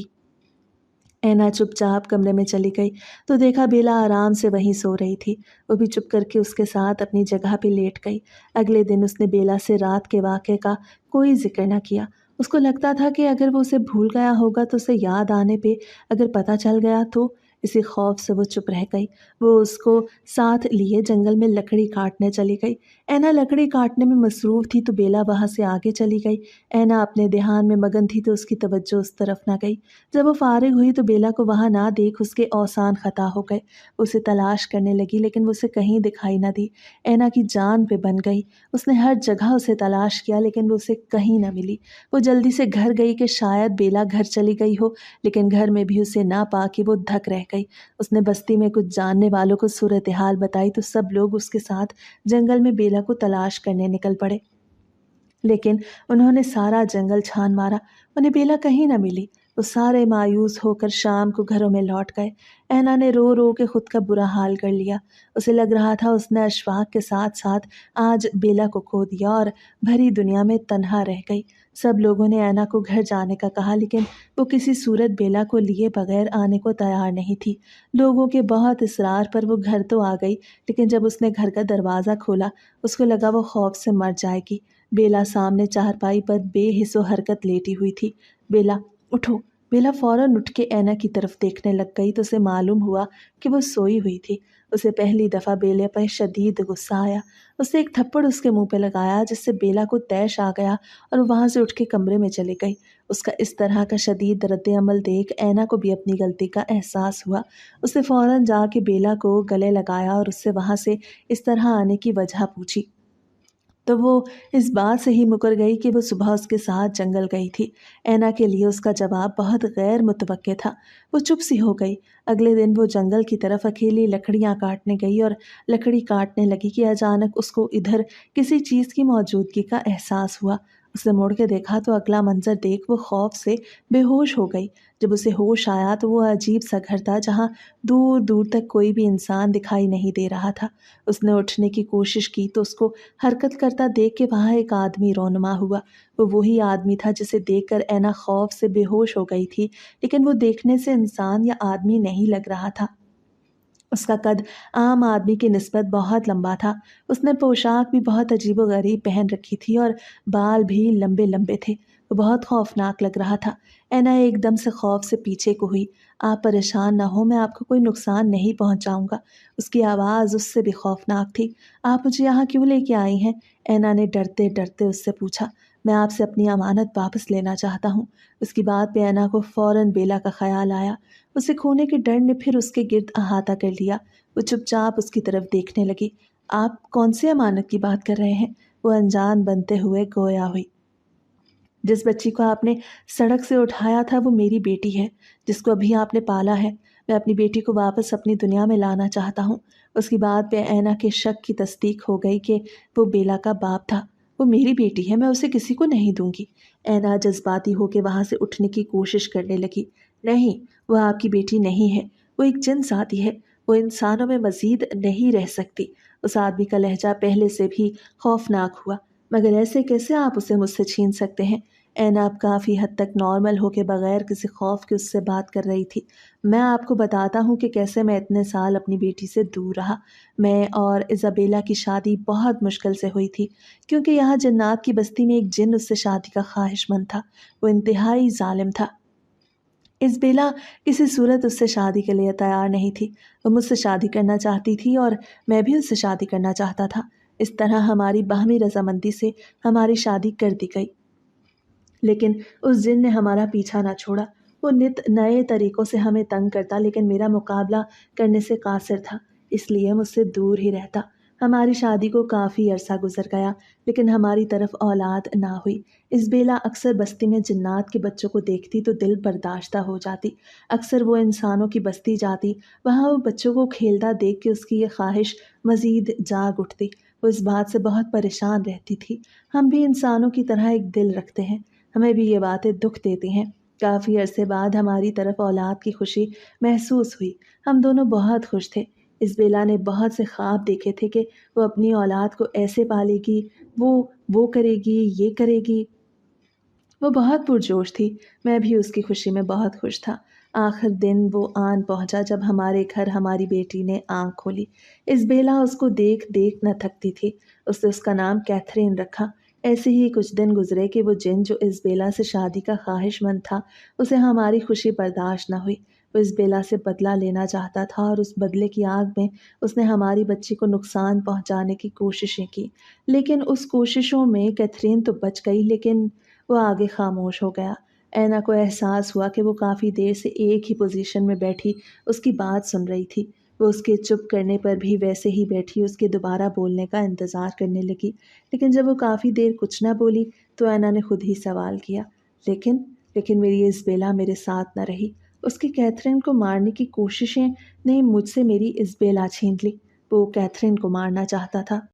اینا چپ چاپ کمرے میں چلی گئی تو دیکھا بیلا آرام سے وہیں سو رہی تھی۔ وہ بھی چپ کر کے اس کے ساتھ اپنی جگہ پہ لیٹ گئی۔ اگلے دن اس نے بیلا سے رات کے واقعے کا کوئی ذکر نہ کیا۔ اس کو لگتا تھا کہ اگر وہ اسے بھول گیا ہوگا تو اسے یاد آنے پہ اگر پتہ چل گیا تو، اسی خوف سے وہ چپ رہ گئی۔ وہ اس کو ساتھ لیے جنگل میں لکڑی کاٹنے چلی گئی۔ اینا لکڑی کاٹنے میں مصروف تھی تو بیلا وہاں سے آگے چلی گئی۔ اینا اپنے دھیان میں مگن تھی تو اس کی توجہ اس طرف نہ گئی۔ جب وہ فارغ ہوئی تو بیلا کو وہاں نہ دیکھ اس کے اوسان خطا ہو گئے۔ اسے تلاش کرنے لگی لیکن وہ اسے کہیں دکھائی نہ دی۔ اینا کی جان پہ بن گئی۔ اس نے ہر جگہ اسے تلاش کیا لیکن وہ اسے کہیں نہ ملی۔ وہ جلدی سے گھر گئی کہ شاید بیلا گھر چلی گئی ہو، لیکن گھر میں بھی اسے نہ پا کے وہ دھک رہ گئی۔ اس نے بستی میں کچھ جاننے والوں کو صورتحال بتائی تو سب لوگ اس کے ساتھ جنگل میں بیلا کو تلاش کرنے نکل پڑے، لیکن انہوں نے سارا جنگل چھان مارا، انہیں بیلا کہیں نہ ملی۔ وہ سارے مایوس ہو کر شام کو گھروں میں لوٹ گئے۔ اینا نے رو رو کے خود کا برا حال کر لیا۔ اسے لگ رہا تھا اس نے اشفاق کے ساتھ ساتھ آج بیلا کو کھو دیا اور بھری دنیا میں تنہا رہ گئی۔ سب لوگوں نے اینا کو گھر جانے کا کہا لیکن وہ کسی صورت بیلا کو لیے بغیر آنے کو تیار نہیں تھی۔ لوگوں کے بہت اصرار پر وہ گھر تو آ گئی، لیکن جب اس نے گھر کا دروازہ کھولا اس کو لگا وہ خوف سے مر جائے گی۔ بیلا سامنے چارپائی پر بے حس و حرکت لیٹی ہوئی تھی۔ بیلا، اٹھو۔ بیلا فوراً اٹھ کے اینا کی طرف دیکھنے لگ گئی تو اسے معلوم ہوا کہ وہ سوئی ہوئی تھی۔ اسے پہلی دفعہ بیلے پر شدید غصہ آیا۔ اس نے ایک تھپڑ اس کے منہ پہ لگایا جس سے بیلا کو طیش آ گیا اور وہ وہاں سے اٹھ کے کمرے میں چلی گئی۔ اس کا اس طرح کا شدید رد عمل دیکھ اینا کو بھی اپنی غلطی کا احساس ہوا۔ اس نے فوراً جا کے بیلا کو گلے لگایا اور اس سے وہاں سے اس طرح آنے کی وجہ پوچھی، تو وہ اس بات سے ہی مکر گئی کہ وہ صبح اس کے ساتھ جنگل گئی تھی۔ اینا کے لیے اس کا جواب بہت غیر متوقع تھا۔ وہ چپ سی ہو گئی۔ اگلے دن وہ جنگل کی طرف اکیلی لکڑیاں کاٹنے گئی اور لکڑی کاٹنے لگی کہ اچانک اس کو ادھر کسی چیز کی موجودگی کا احساس ہوا۔ اس نے مڑ کے دیکھا تو اگلا منظر دیکھ وہ خوف سے بے ہوش ہو گئی۔ جب اسے ہوش آیا تو وہ عجیب سا گھر تھا جہاں دور دور تک کوئی بھی انسان دکھائی نہیں دے رہا تھا۔ اس نے اٹھنے کی کوشش کی تو اس کو حرکت کرتا دیکھ کے وہاں ایک آدمی رونما ہوا۔ وہ وہی آدمی تھا جسے دیکھ کر اینا خوف سے بے ہوش ہو گئی تھی، لیکن وہ دیکھنے سے انسان یا آدمی نہیں لگ رہا تھا۔ اس کا قد عام آدمی کی نسبت بہت لمبا تھا۔ اس نے پوشاک بھی بہت عجیب و غریب پہن رکھی تھی اور بال بھی لمبے لمبے تھے۔ وہ بہت خوفناک لگ رہا تھا۔ اینا ایک دم سے خوف سے پیچھے کو ہوئی۔ آپ پریشان نہ ہو، میں آپ کو کوئی نقصان نہیں پہنچاؤں گا۔ اس کی آواز اس سے بھی خوفناک تھی۔ آپ مجھے یہاں کیوں لے کے آئی ہیں؟ اینا نے ڈرتے ڈرتے اس سے پوچھا۔ میں آپ سے اپنی امانت واپس لینا چاہتا ہوں۔ اس کی بات پہ اینا کو فوراً بیلا کا خیال آیا۔ اسے کھونے کے ڈر نے پھر اس کے گرد احاطہ کر لیا۔ وہ چپ چاپ اس کی طرف دیکھنے لگی۔ آپ کون سی امانت کی بات کر رہے ہیں؟ وہ انجان بنتے ہوئے گویا ہوئی۔ جس بچی کو آپ نے سڑک سے اٹھایا تھا وہ میری بیٹی ہے، جس کو ابھی آپ نے پالا ہے۔ मैं अपनी बेटी को वापस अपनी दुनिया में लाना चाहता हूँ। उसकी बात पे ऐना के शक की तस्दीक हो गई कि वो बेला का बाप था। वो मेरी बेटी है, मैं उसे किसी को नहीं दूंगी। ऐना जज्बाती होकर वहाँ से उठने की कोशिश करने लगी। नहीं, वह आपकी बेटी नहीं है, वो एक जिन्स आती है, वो इंसानों में मजीद नहीं रह सकती। उस आदमी का लहजा पहले से भी खौफनाक हुआ। मगर ऐसे कैसे आप उसे मुझसे छीन सकते हैं? ऐना अब काफ़ी हद तक नॉर्मल होके बगैर किसी खौफ के उससे बात कर रही थी। मैं आपको बताता हूँ कि कैसे मैं इतने साल अपनी बेटी से दूर रहा। मैं और इज़ाबेला की शादी बहुत मुश्किल से हुई थी, क्योंकि यहाँ जन्नात की बस्ती में एक जिन उससे शादी का ख्वाहिशमंद था। वो इंतहाई जालिम था। इज़ाबेला किसी सूरत उससे शादी के लिए तैयार नहीं थी। वो मुझसे शादी करना चाहती थी और मैं भी उससे शादी करना चाहता था। इस तरह हमारी बाहमी रजामंदी से हमारी शादी कर दी गई। लेकिन उस जिन ने हमारा पीछा ना छोड़ा। वो नित नए तरीकों से हमें तंग करता, लेकिन मेरा मुकाबला करने से कासिर था, इसलिए मुझसे दूर ही रहता। हमारी शादी को काफ़ी अरसा गुजर गया, लेकिन हमारी तरफ औलाद ना हुई। इस बेला अक्सर बस्ती में जिन्नात के बच्चों को देखती तो दिल बर्दाश्ता हो जाती। अक्सर वो इंसानों की बस्ती जाती, वहाँ वो बच्चों को खेलता देख के उसकी ये ख्वाहिश मज़ीद जाग उठती। वो इस बात से बहुत परेशान रहती थी। हम भी इंसानों की तरह एक दिल रखते हैं, हमें भी ये बातें दुख देती हैं। काफ़ी अरसे बाद हमारी तरफ औलाद की खुशी महसूस हुई। हम दोनों बहुत खुश थे। इस बेला ने बहुत से ख्वाब देखे थे कि वो अपनी औलाद को ऐसे पालेगी, वो करेगी, ये करेगी। वो बहुत पुरजोश थी। मैं भी उसकी खुशी में बहुत खुश था। आखिर दिन वो आन पहुंचा जब हमारे घर हमारी बेटी ने आंख खोली। इस बेला उसको देख देख न थकती थी। उसने उसका नाम कैथरीन रखा। ऐसे ही कुछ दिन गुजरे कि वो जिन जो इस बेला से शादी का ख्वाहिशमंद था, उसे हमारी खुशी बर्दाश्त न हुई। वो इस बेला से बदला लेना चाहता था और उस बदले की आग में उसने हमारी बच्ची को नुकसान पहुंचाने की कोशिशें की। लेकिन उस कोशिशों में कैथरीन तो बच गई, लेकिन वो आगे खामोश हो गया। ऐना को एहसास हुआ कि वो काफ़ी देर से एक ही पोजीशन में बैठी उसकी बात सुन रही थी। वो उसके चुप करने पर भी वैसे ही बैठी उसके दोबारा बोलने का इंतज़ार करने लगी। लेकिन जब वो काफ़ी देर कुछ ना बोली तो ऐना ने खुद ही सवाल किया, लेकिन लेकिन मेरी इज़बेला मेरे साथ न रही। उसकी कैथरीन को मारने की कोशिशें ने मुझसे मेरी इज़बेला छीन ली। वो कैथरीन को मारना चाहता था।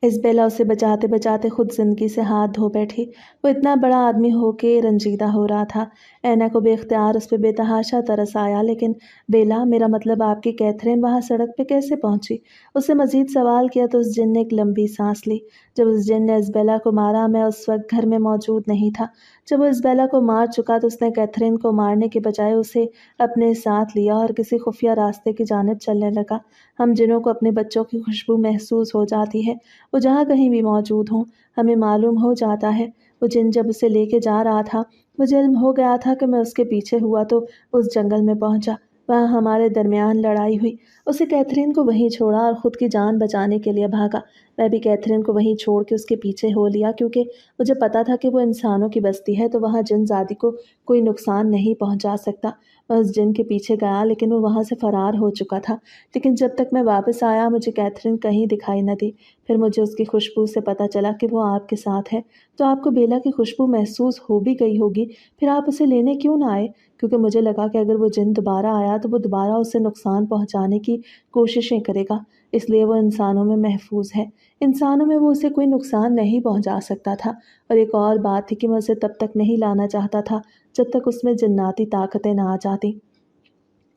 इज़ाबेला उसे बचाते बचाते खुद ज़िंदगी से हाथ धो बैठी। वो इतना बड़ा आदमी होके रंजीदा हो रहा था। ऐना को बेख्तियार उस पे बेतहाशा तरस आया। लेकिन बेला, मेरा मतलब आपकी कैथरीन वहाँ सड़क पे कैसे पहुँची? उससे मज़ीद सवाल किया तो उस जिन ने एक लंबी सांस ली। जब उस जिन ने इज़ाबेला को मारा, मैं उस वक्त घर में मौजूद नहीं था। जब वो इज़ाबेला को मार चुका तो उसने कैथरीन को मारने के बजाय उसे अपने साथ लिया और किसी खुफिया रास्ते की जानिब चलने लगा। हम जिनों को अपने बच्चों की खुशबू महसूस हो जाती है। वो जहाँ कहीं भी मौजूद हों, हमें मालूम हो जाता है। वो जिन जब उसे लेके जा रहा था, मुझे इल्म हो गया था कि मैं उसके पीछे हुआ तो उस जंगल में पहुंचा। वहाँ हमारे दरमियान लड़ाई हुई। उसे कैथरीन को वहीं छोड़ा और ख़ुद की जान बचाने के लिए भागा। मैं भी कैथरीन को वहीं छोड़ के उसके पीछे हो लिया, क्योंकि मुझे पता था कि वो इंसानों की बस्ती है तो वहाँ जिन-ज़ादी को कोई नुकसान नहीं पहुँचा सकता। मैं उस जिन के पीछे गया, लेकिन वो वहाँ से फ़रार हो चुका था। लेकिन जब तक मैं वापस आया, मुझे कैथरीन कहीं दिखाई न दी। फिर मुझे उसकी खुशबू से पता चला कि वो आपके साथ है। तो आपको बेला की खुशबू महसूस हो भी गई होगी, फिर आप उसे लेने क्यों ना आए? क्योंकि मुझे लगा कि अगर वो जिन दोबारा आया तो वो दोबारा उसे नुकसान पहुँचाने की कोशिशें करेगा, इसलिए वो इंसानों में महफूज है। इंसानों में वो उसे कोई नुकसान नहीं पहुँचा सकता था। और एक और बात थी कि मैं उसे तब तक नहीं लाना चाहता था जब तक उसमें जन्नाती ताकतें ना आ जाती।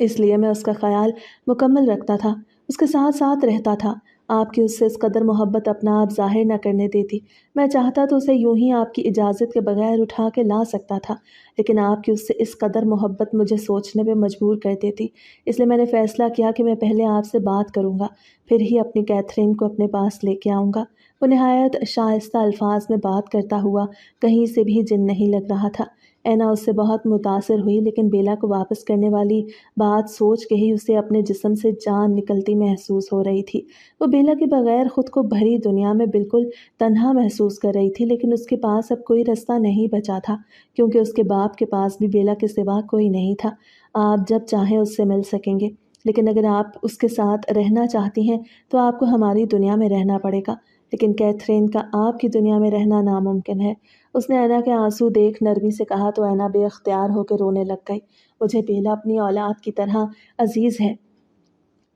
इसलिए मैं उसका ख़्याल मुकम्मल रखता था, उसके साथ-साथ रहता था। आपकी उससे इस कदर मोहब्बत अपना आप ज़ाहिर न करने देती। मैं चाहता तो उसे यूँ ही आपकी इजाज़त के बगैर उठा के ला सकता था, लेकिन आपकी उससे इस कदर मोहब्बत मुझे सोचने पे मजबूर कर देती। इसलिए मैंने फ़ैसला किया कि मैं पहले आपसे बात करूँगा, फिर ही अपनी कैथरीन को अपने पास लेके आऊँगा। वो निहायत शाइस्ता अल्फाज में बात करता हुआ कहीं से भी जिन नहीं लग रहा था। ऐना उससे बहुत मुतासिर हुई, लेकिन बेला को वापस करने वाली बात सोच के ही उसे अपने जिस्म से जान निकलती महसूस हो रही थी। वो बेला के बगैर खुद को भरी दुनिया में बिल्कुल तन्हा महसूस कर रही थी, लेकिन उसके पास अब कोई रास्ता नहीं बचा था, क्योंकि उसके बाप के पास भी बेला के सिवा कोई नहीं था। आप जब चाहें उससे मिल सकेंगे, लेकिन अगर आप उसके साथ रहना चाहती हैं तो आपको हमारी दुनिया में रहना पड़ेगा। لیکن کیتھرین کا آپ کی دنیا میں رہنا ناممکن ہے۔ اس نے اینا کے آنسو دیکھ نرمی سے کہا تو اینا بے اختیار ہو کے رونے لگ گئی۔ مجھے بیلا اپنی اولاد کی طرح عزیز ہے،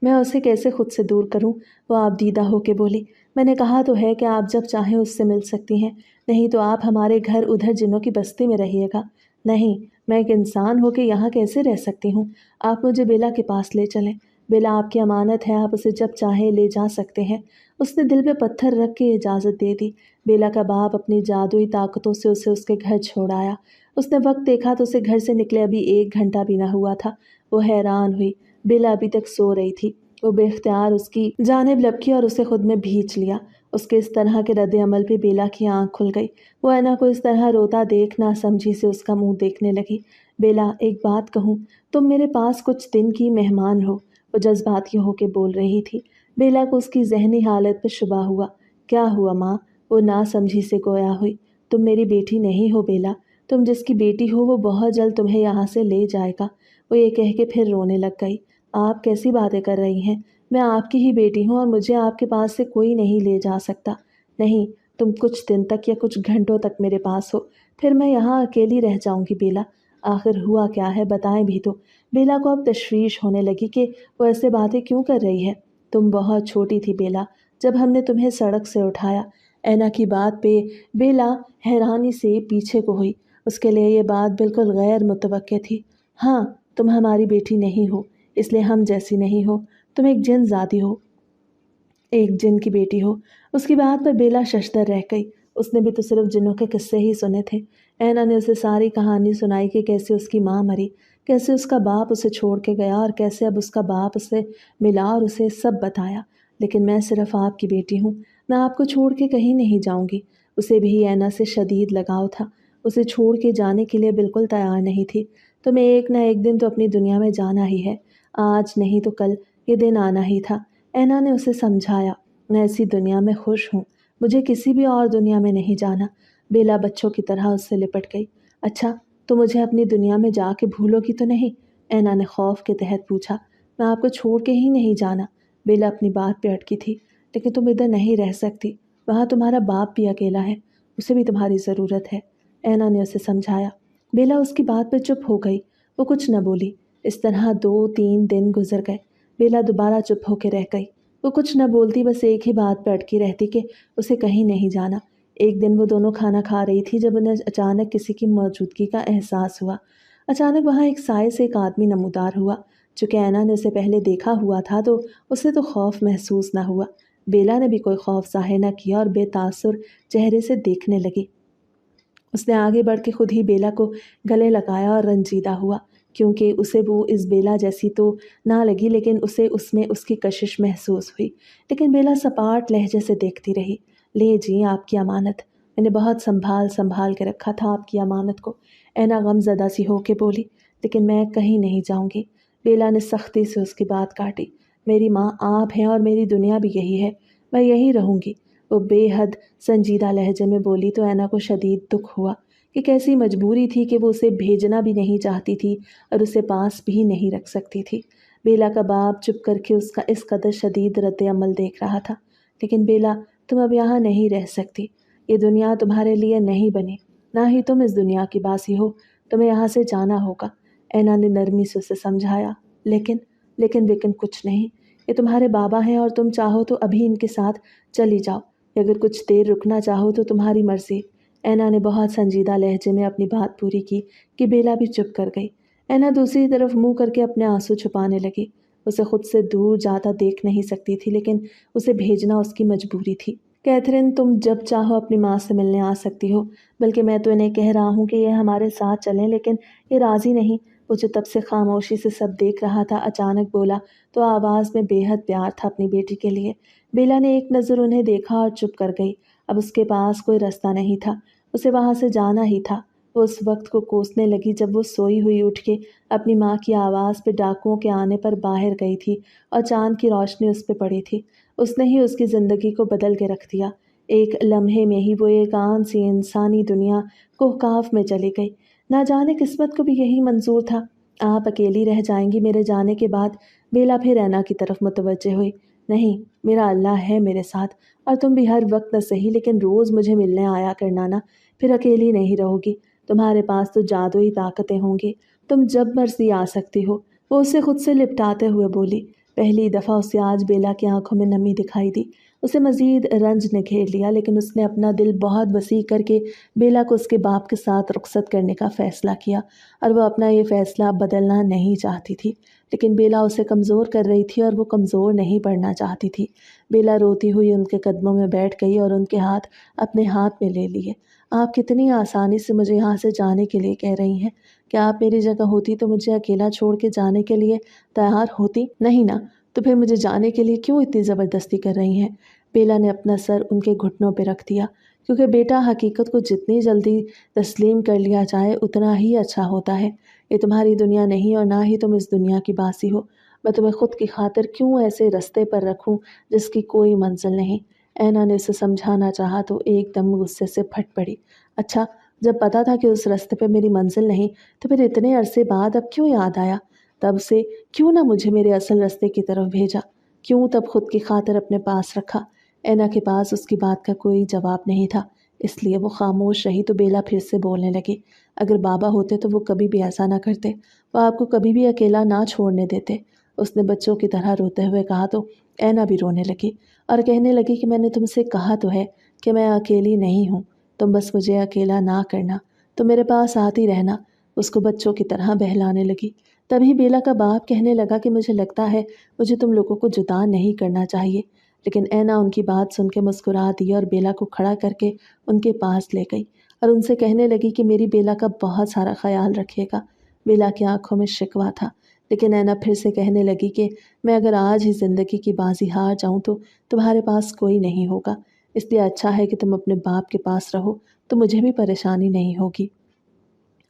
میں اسے کیسے خود سے دور کروں؟ وہ آپ دیدہ ہو کے بولی۔ میں نے کہا تو ہے کہ آپ جب چاہیں اس سے مل سکتی ہیں، نہیں تو آپ ہمارے گھر ادھر جنوں کی بستی میں رہیے گا۔ نہیں، میں ایک انسان ہو کے یہاں کیسے رہ سکتی ہوں؟ آپ مجھے بیلا کے پاس لے چلیں۔ بیلا آپ کی امانت ہے، آپ اسے جب چاہیں لے جا سکتے ہیں۔ اس نے دل پہ پتھر رکھ کے اجازت دے دی۔ بیلا کا باپ اپنی جادوئی طاقتوں سے اسے اس کے گھر چھوڑ آیا۔ اس نے وقت دیکھا تو اسے گھر سے نکلے ابھی 1 گھنٹہ بھی نہ ہوا تھا۔ وہ حیران ہوئی، بیلا ابھی تک سو رہی تھی۔ وہ بے اختیار اس کی جانب لپکی اور اسے خود میں بھینچ لیا۔ اس کے اس طرح کے رد عمل پہ بیلا کی آنکھ کھل گئی۔ وہ اینا کو اس طرح روتا دیکھ نہ سمجھی سے اس کا منہ دیکھنے لگی۔ بیلا، ایک بات کہوں، تم میرے پاس کچھ دن کی مہمان ہو، وہ جذباتی ہو کے بول رہی تھی۔ بیلا کو اس کی ذہنی حالت پہ شبہ ہوا۔ کیا ہوا ماں؟ وہ نہ سمجھی سے گویا ہوئی۔ تم میری بیٹی نہیں ہو بیلا، تم جس کی بیٹی ہو وہ بہت جلد تمہیں یہاں سے لے جائے گا۔ وہ یہ کہہ کے پھر رونے لگ گئی۔ آپ کیسی باتیں کر رہی ہیں؟ میں آپ کی ہی بیٹی ہوں اور مجھے آپ کے پاس سے کوئی نہیں لے جا سکتا۔ نہیں، تم کچھ دن تک یا کچھ گھنٹوں تک میرے پاس ہو، پھر میں یہاں اکیلی رہ جاؤں گی بیلا۔ آخر ہوا کیا ہے بتائیں بھی تو۔ بیلا کو اب تشویش ہونے لگی کہ وہ ایسے باتیں کیوں کر رہی ہے۔ تم بہت چھوٹی تھی بیلا جب ہم نے تمہیں سڑک سے اٹھایا۔ اینا کی بات پہ بیلا حیرانی سے پیچھے کو ہوئی۔ اس کے لیے یہ بات بالکل غیر متوقع تھی۔ ہاں، تم ہماری بیٹی نہیں ہو، اس لیے ہم جیسی نہیں ہو، تم ایک جن ذاتی ہو، ایک جن کی بیٹی ہو۔ اس کی بات پر بیلا ششدر رہ گئی۔ اس نے بھی تو صرف جنوں کے قصے ہی سنے تھے۔ اینا نے اسے ساری کہانی سنائی کہ کیسے اس کی ماں مری، کیسے اس کا باپ اسے چھوڑ کے گیا اور کیسے اب اس کا باپ اسے ملا اور اسے سب بتایا۔ لیکن میں صرف آپ کی بیٹی ہوں، میں آپ کو چھوڑ کے کہیں نہیں جاؤں گی۔ اسے بھی اینا سے شدید لگاؤ تھا، اسے چھوڑ کے جانے کے لیے بالکل تیار نہیں تھی۔ تمہیں ایک نہ ایک دن تو اپنی دنیا میں جانا ہی ہے، آج نہیں تو کل یہ دن آنا ہی تھا۔ اینا نے اسے سمجھایا، میں ایسی دنیا میں خوش ہوں، مجھے کسی بھی اور دنیا میں نہیں جانا۔ بیلا بچوں کی طرح اس سے لپٹ گئی۔ اچھا، تو مجھے اپنی دنیا میں جا کے بھولو گی تو نہیں؟ اینا نے خوف کے تحت پوچھا۔ میں آپ کو چھوڑ کے ہی نہیں جانا۔ بیلا اپنی بات پہ اٹکی تھی۔ لیکن تم ادھر نہیں رہ سکتی، وہاں تمہارا باپ بھی اکیلا ہے، اسے بھی تمہاری ضرورت ہے، اینا نے اسے سمجھایا۔ بیلا اس کی بات پہ چپ ہو گئی، وہ کچھ نہ بولی۔ اس طرح 2-3 دن گزر گئے۔ بیلا دوبارہ چپ ہو کے رہ گئی۔ وہ کچھ نہ بولتی، بس ایک ہی بات پہ اٹکی رہتی کہ اسے کہیں نہیں جانا۔ ایک دن وہ دونوں کھانا کھا رہی تھی جب انہیں اچانک کسی کی موجودگی کا احساس ہوا۔ اچانک وہاں ایک سائے سے ایک آدمی نمودار ہوا۔ چونکہ اینا نے اسے پہلے دیکھا ہوا تھا تو اسے تو خوف محسوس نہ ہوا۔ بیلا نے بھی کوئی خوف ظاہر نہ کیا اور بے تاثر چہرے سے دیکھنے لگی۔ اس نے آگے بڑھ کے خود ہی بیلا کو گلے لگایا اور رنجیدہ ہوا، کیونکہ اسے وہ اس بیلا جیسی تو نہ لگی لیکن اسے اس میں اس کی کشش محسوس ہوئی۔ لیکن بیلا سپاٹ لہجے سے دیکھتی رہی۔ لے جی آپ کی امانت، میں نے بہت سنبھال کے رکھا تھا آپ کی امانت کو، اینا غم زدہ سی ہو کے بولی۔ لیکن میں کہیں نہیں جاؤں گی، بیلا نے سختی سے اس کی بات کاٹی۔ میری ماں آپ ہیں اور میری دنیا بھی یہی ہے، میں یہی رہوں گی، وہ بے حد سنجیدہ لہجے میں بولی تو اینا کو شدید دکھ ہوا کہ کیسی مجبوری تھی کہ وہ اسے بھیجنا بھی نہیں چاہتی تھی اور اسے پاس بھی نہیں رکھ سکتی تھی۔ بیلا کا باپ چپ کر کے اس کا اس قدر شدید رد عمل دیکھ رہا تھا۔ لیکن بیلا، تم اب یہاں نہیں رہ سکتی، یہ دنیا تمہارے لیے نہیں بنی، نہ ہی تم اس دنیا کی باسی ہو، تمہیں یہاں سے جانا ہوگا۔ اینا نے نرمی سے اسے سمجھایا۔ لیکن کچھ نہیں، یہ تمہارے بابا ہیں اور تم چاہو تو ابھی ان کے ساتھ چلی جاؤ، اگر کچھ دیر رکنا چاہو تو تمہاری مرضی۔ اینا نے بہت سنجیدہ لہجے میں اپنی بات پوری کی کہ بیلا بھی چپ کر گئی۔ اینا دوسری طرف منہ کر کے اپنے آنسو چھپانے لگی۔ اسے خود سے دور جاتا دیکھ نہیں سکتی تھی لیکن اسے بھیجنا اس کی مجبوری تھی۔ کیتھرین، تم جب چاہو اپنی ماں سے ملنے آ سکتی ہو، بلکہ میں تو انہیں کہہ رہا ہوں کہ یہ ہمارے ساتھ چلیں لیکن یہ راضی نہیں۔ وہ جو تب سے خاموشی سے سب دیکھ رہا تھا اچانک بولا تو آواز میں بے حد پیار تھا اپنی بیٹی کے لیے۔ بیلا نے ایک نظر انہیں دیکھا اور چپ کر گئی۔ اب اس کے پاس کوئی رستہ نہیں تھا، اسے وہاں سے جانا ہی تھا۔ وہ اس وقت کو کوسنے لگی جب وہ سوئی ہوئی اٹھ کے اپنی ماں کی آواز پہ ڈاکوؤں کے آنے پر باہر گئی تھی اور چاند کی روشنی اس پہ پڑی تھی۔ اس نے ہی اس کی زندگی کو بدل کے رکھ دیا۔ ایک لمحے میں ہی وہ ایک عام سی انسانی دنیا کوہکاف میں چلی گئی۔ نہ جانے قسمت کو بھی یہی منظور تھا۔ آپ اکیلی رہ جائیں گی میرے جانے کے بعد؟ بیلا پھر اینا کی طرف متوجہ ہوئی۔ نہیں، میرا اللہ ہے میرے ساتھ، اور تم بھی ہر وقت نہ صحیح لیکن روز مجھے ملنے آیا کرنا نا، پھر اکیلی نہیں رہو گی۔ تمہارے پاس تو جادوئی طاقتیں ہوں گی، تم جب مرضی آ سکتی ہو۔ وہ اسے خود سے لپٹاتے ہوئے بولی۔ پہلی دفعہ اسے آج بیلا کی آنکھوں میں نمی دکھائی دی۔ اسے مزید رنج نے گھیر لیا، لیکن اس نے اپنا دل بہت وسیع کر کے بیلا کو اس کے باپ کے ساتھ رخصت کرنے کا فیصلہ کیا، اور وہ اپنا یہ فیصلہ بدلنا نہیں چاہتی تھی۔ لیکن بیلا اسے کمزور کر رہی تھی اور وہ کمزور نہیں پڑنا چاہتی تھی۔ بیلا روتی ہوئی ان کے قدموں میں بیٹھ گئی اور ان کے ہاتھ اپنے ہاتھ میں لے لیے۔ آپ کتنی آسانی سے مجھے یہاں سے جانے کے لیے کہہ رہی ہیں؟ کیا آپ میری جگہ ہوتی تو مجھے اکیلا چھوڑ کے جانے کے لیے تیار ہوتی؟ نہیں نا، تو پھر مجھے جانے کے لیے کیوں اتنی زبردستی کر رہی ہیں؟ بیلا نے اپنا سر ان کے گھٹنوں پہ رکھ دیا، کیونکہ بیٹا حقیقت کو جتنی جلدی تسلیم کر لیا جائے اتنا ہی اچھا ہوتا ہے۔ یہ تمہاری دنیا نہیں اور نہ ہی تم اس دنیا کی باسی ہو۔ میں تمہیں خود کی خاطر کیوں ایسے رستے پر رکھوں جس کی کوئی منزل نہیں؟ اینا نے اسے سمجھانا چاہا تو ایک دم غصے سے پھٹ پڑی۔ اچھا، جب پتا تھا کہ اس رستے پہ میری منزل نہیں تو پھر اتنے عرصے بعد اب کیوں یاد آیا؟ تب سے کیوں نہ مجھے میرے اصل رستے کی طرف بھیجا؟ کیوں تب خود کی خاطر اپنے پاس رکھا؟ اینا کے پاس اس کی بات کا کوئی جواب نہیں تھا، اس لیے وہ خاموش رہی تو بیلا پھر سے بولنے لگی۔ اگر بابا ہوتے تو وہ کبھی بھی ایسا نہ کرتے، وہ آپ کو کبھی بھی اکیلا نہ چھوڑنے دیتے۔ اس نے بچوں کی طرح روتے ہوئے کہا تو اینا بھی رونے لگی اور کہنے لگی کہ میں نے تم سے کہا تو ہے کہ میں اکیلی نہیں ہوں، تم بس مجھے اکیلا نہ کرنا، تو میرے پاس آتی رہنا۔ اس کو بچوں کی طرح بہلانے لگی۔ تبھی بیلا کا باپ کہنے لگا کہ مجھے لگتا ہے مجھے تم لوگوں کو جدا نہیں کرنا چاہیے، لیکن اینا ان کی بات سن کے مسکرا دی اور بیلا کو کھڑا کر کے ان کے پاس لے گئی اور ان سے کہنے لگی کہ میری بیلا کا بہت سارا خیال رکھیے گا۔ بیلا کی آنکھوں میں شکوہ تھا، لیکن اینا پھر سے کہنے لگی کہ میں اگر آج ہی زندگی کی بازی ہار جاؤں تو تمہارے پاس کوئی نہیں ہوگا، اس لیے اچھا ہے کہ تم اپنے باپ کے پاس رہو تو مجھے بھی پریشانی نہیں ہوگی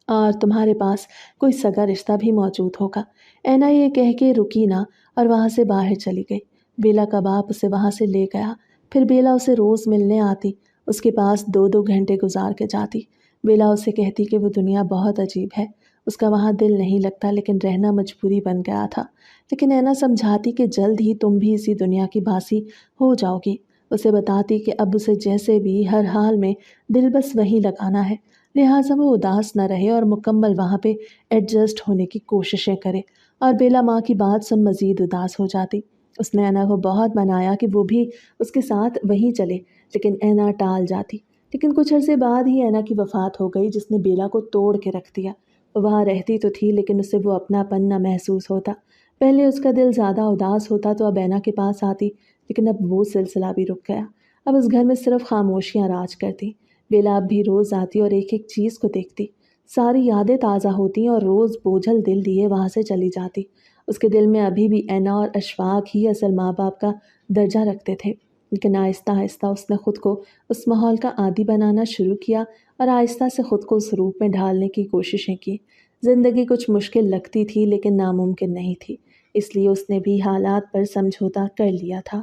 اور تمہارے پاس کوئی سگا رشتہ بھی موجود ہوگا۔ اینا یہ کہہ کے رکی نہ اور وہاں سے باہر چلی گئی۔ بیلا کا باپ اسے وہاں سے لے گیا، پھر بیلا اسے روز ملنے آتی، اس کے پاس 2 گھنٹے گزار کے جاتی۔ بیلا اسے کہتی کہ وہ دنیا بہت عجیب ہے، اس کا وہاں دل نہیں لگتا لیکن رہنا مجبوری بن گیا تھا۔ لیکن اینا سمجھاتی کہ جلد ہی تم بھی اسی دنیا کی باسی ہو جاؤ گی۔ اسے بتاتی کہ اب اسے جیسے بھی ہر حال میں دل بس وہیں لگانا ہے، لہٰذا وہ اداس نہ رہے اور مکمل وہاں پہ ایڈجسٹ ہونے کی کوششیں کرے۔ اور بیلا ماں کی بات سن مزید اداس ہو جاتی۔ اس نے اینا کو بہت منایا کہ وہ بھی اس کے ساتھ وہیں چلے، لیکن اینا ٹال جاتی۔ لیکن کچھ عرصے بعد ہی اینا کی وفات ہو گئی، جس نے بیلا کو توڑ کے رکھ دیا۔ وہ وہاں رہتی تو تھی لیکن اسے وہ اپنا پن نہ محسوس ہوتا۔ پہلے اس کا دل زیادہ اداس ہوتا تو اب اینا کے پاس آتی، لیکن اب وہ سلسلہ بھی رک گیا۔ اب اس گھر میں صرف خاموشیاں راج کرتی۔ بیلا اب بھی روز آتی اور ایک ایک چیز کو دیکھتی، ساری یادیں تازہ ہوتی اور روز بوجھل دل لیے وہاں سے چلی جاتی۔ اس کے دل میں ابھی بھی اینا اور اشفاق ہی اصل ماں باپ کا درجہ رکھتے تھے، لیکن آہستہ آہستہ اس نے خود کو اس ماحول کا عادی بنانا شروع کیا اور آہستہ سے خود کو اس روپ میں ڈھالنے کی کوششیں کی۔ زندگی کچھ مشکل لگتی تھی لیکن ناممکن نہیں تھی، اس لیے اس نے بھی حالات پر سمجھوتا کر لیا تھا۔